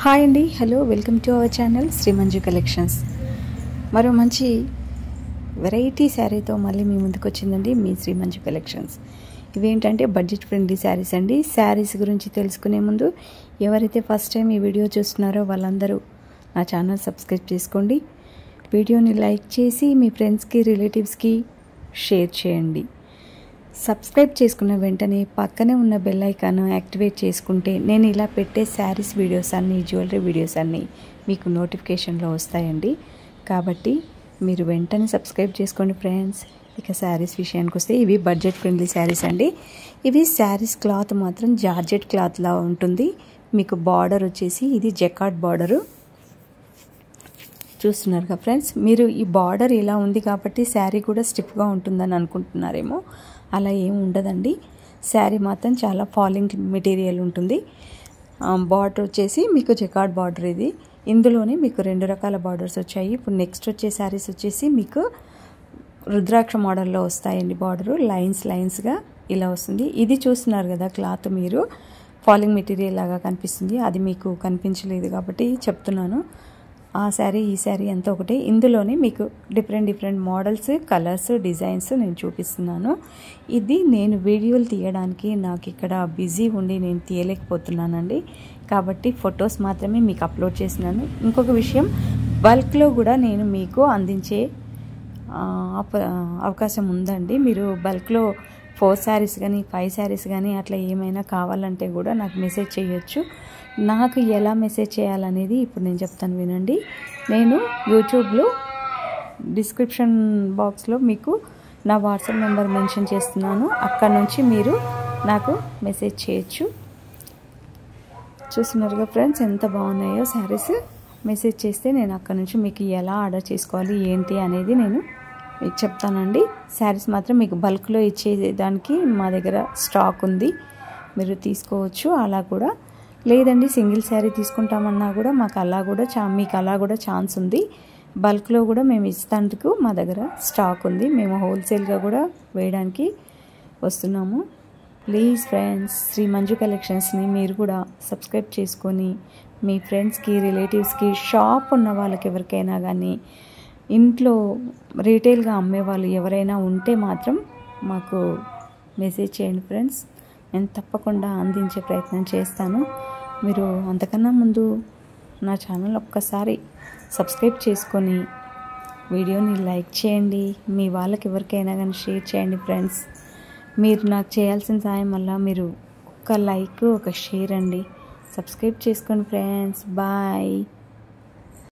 Hi అండి, hello, welcome to our channel Shri Manju collections. మరో మంచి వెరైటీ శారీతో మళ్ళీ మీ ముందుకు వచ్చిందండి మీ శ్రీ మంజు కలెక్షన్స్. ఇవేంటంటే బడ్జెట్ ఫ్రెండ్లీ శారీస్ అండి. శారీస్ గురించి తెలుసుకునే ముందు ఎవరైతే ఫస్ట్ టైం ఈ వీడియో చూస్తున్నారో వాళ్ళందరూ నా ఛానల్ సబ్స్క్రైబ్ చేసుకోండి. వీడియోని లైక్ చేసి మీ ఫ్రెండ్స్కి రిలేటివ్స్కి షేర్ చేయండి. సబ్స్క్రైబ్ చేసుకున్న వెంటనే పక్కనే ఉన్న బెల్ ఐకాన్ యాక్టివేట్ చేసుకుంటే నేను ఇలా పెట్టే శారీస్ వీడియోస్ అన్నీ, జ్యువెలరీ వీడియోస్ అన్నీ మీకు నోటిఫికేషన్లో వస్తాయండి. కాబట్టి మీరు వెంటనే సబ్స్క్రైబ్ చేసుకోండి ఫ్రెండ్స్. ఇక శారీస్ విషయానికి వస్తే ఇవి బడ్జెట్ ఫ్రెండ్లీ శారీస్ అండి. ఇవి శారీస్ క్లాత్ మాత్రం జార్జెట్ క్లాత్లా ఉంటుంది. మీకు బార్డర్ వచ్చేసి ఇది జకార్డ్ బార్డరు చూస్తున్నారుగా ఫ్రెండ్స్. మీరు ఈ బార్డర్ ఇలా ఉంది కాబట్టి శారీ కూడా స్టిఫ్గా ఉంటుందని అనుకుంటున్నారేమో. అలా ఏమి ఉండదండి. శారీ మాత్రం చాలా ఫాలింగ్ మెటీరియల్ ఉంటుంది. బార్డర్ వచ్చేసి మీకు జకార్డ్ బార్డర్ ఇది. ఇందులోనే మీకు 2 రకాల బార్డర్స్ వచ్చాయి. ఇప్పుడు నెక్స్ట్ వచ్చే శారీస్ వచ్చేసి మీకు రుద్రాక్ష మోడల్లో వస్తాయండి. బార్డరు లైన్స్గా ఇలా వస్తుంది. ఇది చూస్తున్నారు కదా క్లాత్, మీరు ఫాలింగ్ మెటీరియల్ లాగా కనిపిస్తుంది. అది మీకు కనిపించలేదు కాబట్టి చెప్తున్నాను. ఆ శారీ ఈ శారీ అంతా ఒకటే. ఇందులోనే మీకు డిఫరెంట్ మోడల్స్, కలర్స్, డిజైన్స్ నేను చూపిస్తున్నాను. ఇది నేను వీడియోలు తీయడానికి నాకు ఇక్కడ బిజీ ఉండి నేను తీయలేకపోతున్నానండి. కాబట్టి ఫొటోస్ మాత్రమే మీకు అప్లోడ్ చేస్తున్నాను. ఇంకొక విషయం, బల్క్లో కూడా నేను మీకు అందించే అవకాశం ఉందండి. మీరు బల్క్లో 4 శారీస్ కానీ 5 శారీస్ కానీ అట్లా ఏమైనా కావాలంటే కూడా నాకు మెసేజ్ చేయొచ్చు. నాకు ఎలా మెసేజ్ చేయాలనేది ఇప్పుడు నేను చెప్తాను వినండి. నేను యూట్యూబ్లో డిస్క్రిప్షన్ బాక్స్లో మీకు నా వాట్సాప్ నెంబర్ మెన్షన్ చేస్తున్నాను. అక్కడ నుంచి మీరు నాకు మెసేజ్ చేయొచ్చు. చూస్తున్నారుగా ఫ్రెండ్స్ ఎంత బాగున్నాయో శారీస్. మెసేజ్ చేస్తే నేను అక్కడ నుంచి మీకు ఎలా ఆర్డర్ చేసుకోవాలి ఏంటి అనేది నేను మీకు చెప్తానండి. శారీస్ మాత్రం మీకు బల్క్లో ఇచ్చేదానికి మా దగ్గర స్టాక్ ఉంది, మీరు తీసుకోవచ్చు. అలా కూడా లేదండి సింగిల్ శారీ తీసుకుంటామన్నా కూడా మాకు అలా కూడా మీకు అలా కూడా ఛాన్స్ ఉంది. బల్క్లో కూడా మేము ఇస్తాందుకు మా దగ్గర స్టాక్ ఉంది. మేము హోల్సేల్గా కూడా వేయడానికి వస్తున్నాము. ప్లీజ్ ఫ్రెండ్స్, శ్రీ మంజు కలెక్షన్స్ని మీరు కూడా సబ్స్క్రైబ్ చేసుకొని మీ ఫ్రెండ్స్కి, రిలేటివ్స్కి, షాప్ ఉన్న వాళ్ళకి ఎవరికైనా కానీ ఇంట్లో రీటైల్గా అమ్మే వాళ్ళు ఎవరైనా ఉంటే మాత్రం మాకు మెసేజ్ చేయండి ఫ్రెండ్స్. నేను తప్పకుండా అందించే ప్రయత్నం చేస్తాను. మీరు అంతకన్నా ముందు నా ఛానల్ ఒక్కసారి సబ్స్క్రైబ్ చేసుకొని వీడియోని లైక్ చేయండి. మీ వాళ్ళకి ఎవరికైనా కానీ షేర్ చేయండి ఫ్రెండ్స్. మీరు నాకు చేయాల్సిన సాయం వల్ల మీరు ఒక లైక్, ఒక షేర్ అండి. సబ్స్క్రైబ్ చేసుకోండి ఫ్రెండ్స్. బాయ్.